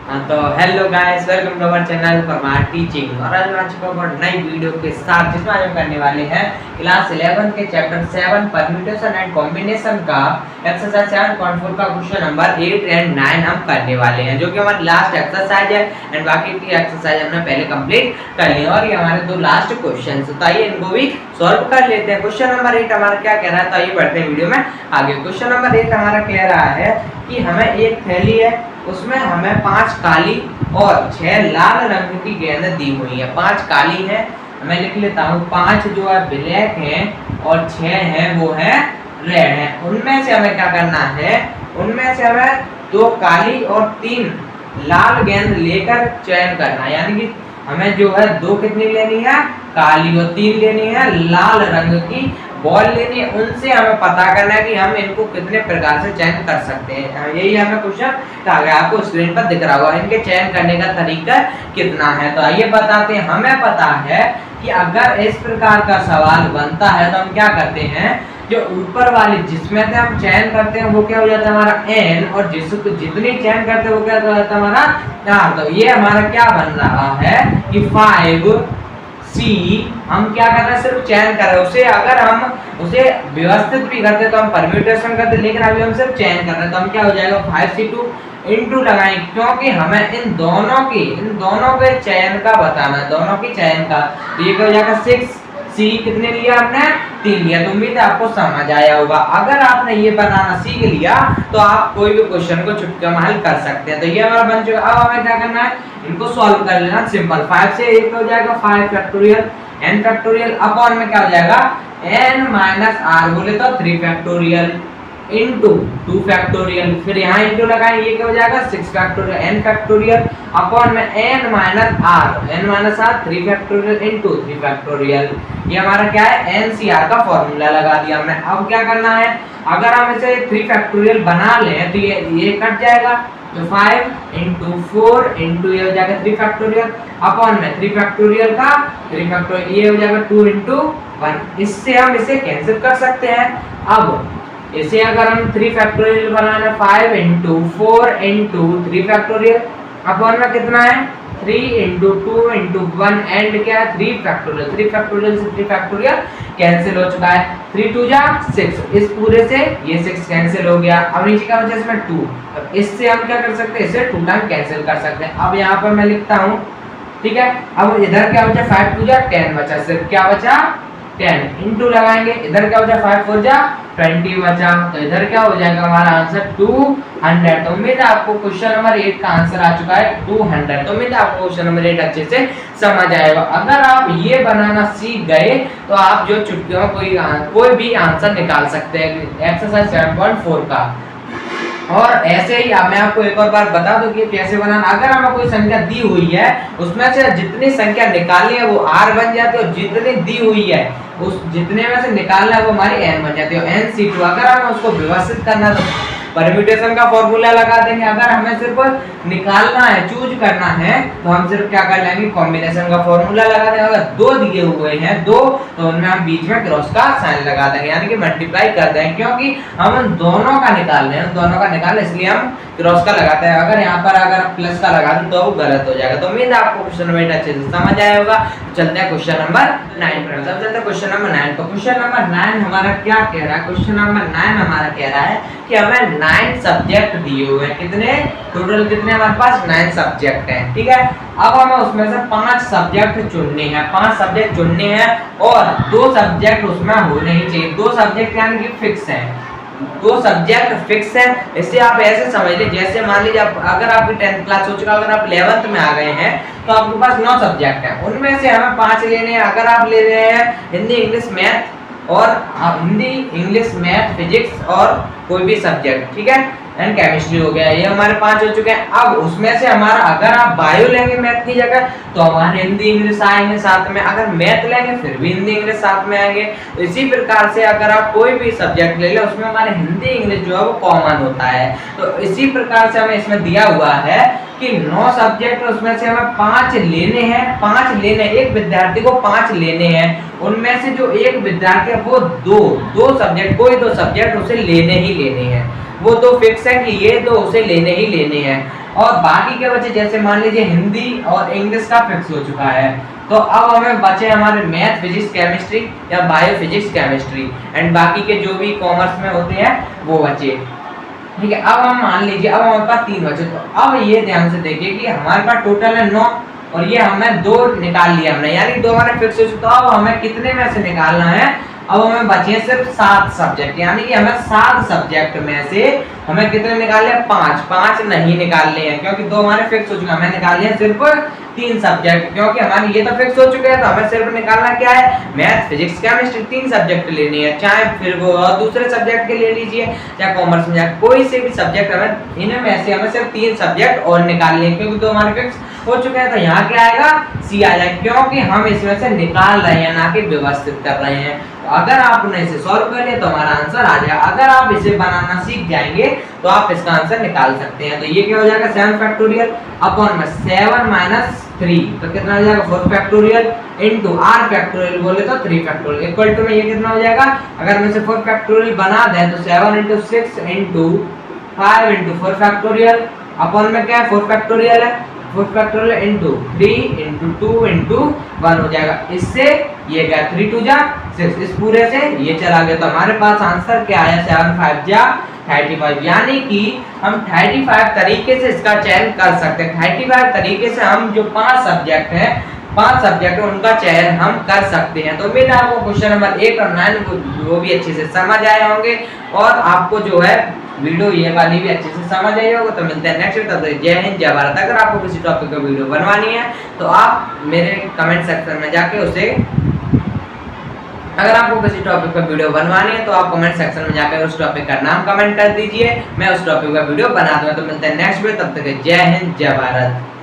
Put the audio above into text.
हाँ तो hello guys, welcome to our channel for my teaching. और आज मैं आ चुका हूँ नई वीडियो के साथ, जिसमें आज हम करने वाले हैं क्लास 11 के चैप्टर 7 परम्यूटेशन एंड कॉम्बिनेशन का एक्सरसाइज 7.4 का क्वेश्चन नंबर 8 एंड 9 हम करने वाले हैं, जो कि हमारी लास्ट एक्सरसाइज है। एंड बाकी की एक्सरसाइज हमने पहले कंप्लीट कर ली और ये हमारे दो लास्ट क्वेश्चन, तो आइए इनको भी सॉल्व कर लेते हैं। क्वेश्चन नंबर 8 हमारा क्या कह रहा है, तो आइए बढ़ते हैं वीडियो में आगे। क्वेश्चन नंबर 8 हमारा कह रहा है कि हमें एक थैली है, उसमें हमें 5 काली और 6 लाल रंग की गेंद दी हुई है। 5 काली है, मैं लिख लेता हूँ, 5 जो है ब्लैक है और 6 है वो है रेड है। उनमें से हमें क्या करना है, उनमें से हमें 2 काली और 3 लाल गेंद लेकर चयन करना है। यानी कि हमें जो है 2 कितनी लेनी है, काली, और 3 लेनी है लाल रंग की बॉल लेनी है। उनसे हमें पता करना है कि हम इनको कितने प्रकार से चयन कर सकते हैं। यही हमें क्वेश्चन कहा गया, आपको स्क्रीन पर दिख रहा होगा। इनके चयन करने का तरीका कितना है, तो आइए बताते हैं। हमें पता है कि अगर इस प्रकार का सवाल बनता है तो हम क्या करते हैं, जो ऊपर वाली जिसमें से हम चयन करते हैं वो क्या हो जाता है हमारा n, और जितनी चयन करते हैं वो क्या हो जाता है हमारा r। तो ये हमारा क्या बन रहा है कि 5C हम क्या कर रहे हैं, सिर्फ चयन कर रहे हैं। उसे अगर हम उसे व्यवस्थित भी करते तो हम परम्यूटेशन करते, लेकिन अभी हम सिर्फ चयन कर रहे हैं। तो हम क्या हो जाएगा 5C2 इंटू लगाएंगे, क्योंकि हमें इन दोनों के चयन का बताना है, दोनों की चयन का। तो ये क्या हो जाएगा 6C कितने लिया हमने, 3 लिया। तो उम्मीद है आपको समझ आया होगा। अगर आपने ये बनाना सीख लिया तो आप कोई भी क्वेश्चन को चुटकी में हल कर सकते हैं। तो ये हमारा बन चुका। अब हमें क्या करना है, इनको सॉल्व कर लेना। सिंपल 5 से 1 हो जाएगा 5 फैक्टोरियल n फैक्टोरियल अपॉन में क्या हो जाएगा n माइनस r बोले तो 3 फैक्टोरियल इनटू 2 फैक्टोरियल, फिर यहाँ इनटू लगाएं, ये क्या हो जाएगा 6 फैक्टोरियल n फैक्टोरियल अपॉन में n minus r 3 factorial into 3 factorial. ये हमारा क्या है, NCR का फॉर्मूला लगा दिया हमने। अब क्या करना है, अगर हम इसे 3 फैक्टोरियल बना लें तो ये कट जाएगा, तो 5 इंटू 4 इंटू ये हो जाएगा 3 फैक्टोरियल अपॉन में 3 फैक्टोरियल का 3 फैक्टोरियल, ये हो जाएगा 2 इंटू 1। इससे हम इसे कैंसिल कर सकते हैं। अब इसे अगर हम 3 फैक्टोरियल बनाना, 5 इंटू 4 इंटू 3 फैक्टोरियल अपॉन में कितना है 3 इंटू 2 इंटू 1 एंड क्या है 3 फैक्टोरियल। 3 फैक्टोरियल से 3 फैक्टोरियल कैंसिल हो चुका है। 3 2 जा 6, इस पूरे से ये 6 कैंसिल हो गया। अब नीचे का बचा इसमें 2, अब इससे हम क्या कर सकते हैं, इसे 2 टाइम कैंसिल कर सकते हैं। अब यहाँ पर मैं लिखता हूँ, ठीक है। अब इधर क्या बचा 5 2 जा 10 बचा, सिर्फ क्या बचा 10 इंटू लगाएंगे, इधर क्या बचा 5 4 जा 20 बचा, तो इधर क्या हो जाएगा हमारा आंसर 200। तो उम्मीद है आपको क्वेश्चन नंबर 8 का आंसर आ चुका है 200। तो उम्मीद है आपको क्वेश्चन नंबर 8 अच्छे से समझ आएगा। अगर आप ये बनाना सीख गए तो आप जो चुटकियों कोई भी आंसर निकाल सकते हैं एक्सरसाइज 7.4 का। और ऐसे ही मैं आपको एक और बार बता दूं कि कैसे बनाना। अगर हमें कोई संख्या दी हुई है, उसमें से जितनी संख्या निकालनी है वो r बन जाती है, और जितनी दी हुई है उस जितने में से निकालना है वो हमारी n बन जाती है, NC2। अगर हमें उसको व्यवस्थित करना तो परम्यूटेशन का फॉर्मूला लगा देंगे। अगर हमें सिर्फ निकालना है, चूज करना है, तो हम सिर्फ क्या कर लेंगे, कॉम्बिनेशन का फॉर्मूला लगा देंगे। अगर 2 दिए हुए हैं 2, तो उनमें हम बीच में क्रॉस का साइन लगा देंगे, यानी कि मल्टीप्लाई कर देंगे, क्योंकि हम उन दोनों का निकाल रहे हैं, दोनों का निकाल, इसलिए हम क्रॉस का लगाते हैं। अगर यहाँ पर अगर प्लस का लगा दें तो वो गलत हो जाएगा। तो उम्मीद है आपको क्वेश्चन नंबर 8 अच्छे से समझ आया होगा। चलते हैं क्वेश्चन नंबर 9 पर। अब चलते हैं क्वेश्चन नंबर 9। तो क्वेश्चन नंबर 9 हमारा क्या कह रहा है, क्वेश्चन नंबर 9 हमारा कह रहा है कि हमें 9 सब्जेक्ट दिए हुए हैं। कितने टोटल, कितने हमारे पास 9 सब्जेक्ट हैं, ठीक है। अब हमें उसमें से 5 सब्जेक्ट चुनने हैं, 5 सब्जेक्ट चुनने हैं, और 2 सब्जेक्ट उसमें होने ही चाहिए। 2 सब्जेक्ट यानी कि फिक्स हैं, 2 सब्जेक्ट फिक्स है। इससे आप ऐसे समझ लीजिए, जैसे मान लीजिए अगर आपकी 10th क्लास हो चुका, अगर आप 11th में आ गए हैं तो आपके पास 9 सब्जेक्ट हैं, उनमें से हमें 5 लेने हैं। अगर आप ले रहे हैं हिंदी इंग्लिश मैथ, और हिंदी इंग्लिश मैथ फिजिक्स और कोई भी सब्जेक्ट, ठीक है, एंड केमिस्ट्री हो गया, ये हमारे 5 हो चुके हैं। अब उसमें से हमारा, अगर आप बायो लेंगे मैथ की जगह तो हमारे हिंदी इंग्लिश आएंगे साथ में, अगर मैथ लेंगे फिर भी हिंदी इंग्लिश साथ में आएंगे। तो इसी प्रकार से अगर आप कोई भी सब्जेक्ट ले लें उसमें हमारे हिंदी इंग्लिश जो है वो कॉमन होता है। तो इसी प्रकार से हमें इसमें दिया हुआ है कि 9 सब्जेक्ट, उसमें से हमें 5 लेने हैं, 5 लेने, एक विद्यार्थी को 5 लेने हैं। उनमें से जो एक विद्यार्थी है वो दो सब्जेक्ट, कोई 2 सब्जेक्ट उसे लेने ही लेने हैं। वो 2 फिक्स है कि ये 2 उसे लेने ही लेने हैं। और बाकी के बचे जैसे मान लीजिए हिंदी और इंग्लिश का फिक्स हो चुका है, तो अब हमें बचे हमारे मैथ, फिजिक्स, केमिस्ट्री या बायो फिजिक्स, केमिस्ट्री एंड बाकी के जो भी कॉमर्स में होते हैं वो बचे। ठीक है, अब हम मान लीजिए अब हमारे पास 3 बचे, तो अब ये ध्यान से देखिए कि हमारे पास टोटल है 9 और ये हमें 2 निकाल लिया हमने, यानी 2 हमारे फिक्स हो चुके। तो अब हमें कितने में से निकालना है, अब हमें बचे सिर्फ 7 सब्जेक्ट, यानी कि हमें 7 सब्जेक्ट में से हमें कितने निकालने हैं, 5 नहीं निकालने हैं क्योंकि 2 हमारे फिक्स हो चुके हैं। हमें निकालने हैं सिर्फ 3 सब्जेक्ट क्योंकि हमारे ये तो फिक्स हो चुके हैं, तो हमें सिर्फ निकालना क्या है, मैथ, फिजिक्स, केमिस्ट्री 3 सब्जेक्ट लेनी है, चाहे फिर वो दूसरे सब्जेक्ट के ले लीजिए, चाहे कॉमर्स में जाए कोई से भी सब्जेक्ट, हमें इनमें में से हमें सिर्फ 3 सब्जेक्ट और निकालने हैं क्योंकि 2 हमारे फिक्स हो चुके हैं। तो यहाँ क्या आएगा, सी आ जाएगा क्योंकि हम इसमें से निकाल रहे हैं ना कि व्यवस्थित कर रहे हैं। तो अगर आपने इसे सॉल्व कर लिया तो हमारा आंसर आ जाएगा। अगर आप इसे बनाना सीख जाएंगे तो आप इसका आंसर निकाल सकते हैं। तो ये क्या हो जाएगा, 7 फैक्टोरियल अपॉन में 7 माइनस 3, तो कितना हो जाएगा 4 फैक्टोरियल इनटू r फैक्टोरियल बोले तो 3 फैक्टोरियल इक्वल टू में ये कितना हो जाएगा, अगर मैं इसे 4 फैक्टोरियल बना दें तो 7 into 6 into 5 into 4 factorial upon में क्या है 4 फैक्टोरियल है, 4 फैक्टोरियल इनटू 3 into 2 into 1 हो जाएगा। इससे ये गया 3 2 जा 6, इस पूरे से ये चला गया, तो हमारे पास आंसर क्या आया 7 5 जा 35, यानी कि हम 35 तरीके से इसका चयन कर सकते हैं। 35 तरीके से हम जो 5 सब्जेक्ट हैं 5 सब्जेक्ट उनका चयन हम कर सकते हैं। तो उम्मीद है आपको क्वेश्चन नंबर 8 और 9 वो भी अच्छे से समझ आए होंगे और आपको जो है वीडियो ये वाली भी अच्छे से समझ आई होगा। तो मिलते हैं नेक्स्ट वीडियो, तब तक जय हिंद जय भारत। अगर आपको किसी टॉपिक का वीडियो बनवानी है तो आप मेरे कमेंट सेक्शन में जाके उसे, अगर आपको किसी टॉपिक का वीडियो बनवानी है तो आप कमेंट सेक्शन में जाकर उस टॉपिक का नाम कमेंट कर दीजिए, मैं उस टॉपिक का वीडियो बना दूंगा। तो मिलते हैं नेक्स्ट वीडियो, तब तक जय हिंद जय भारत।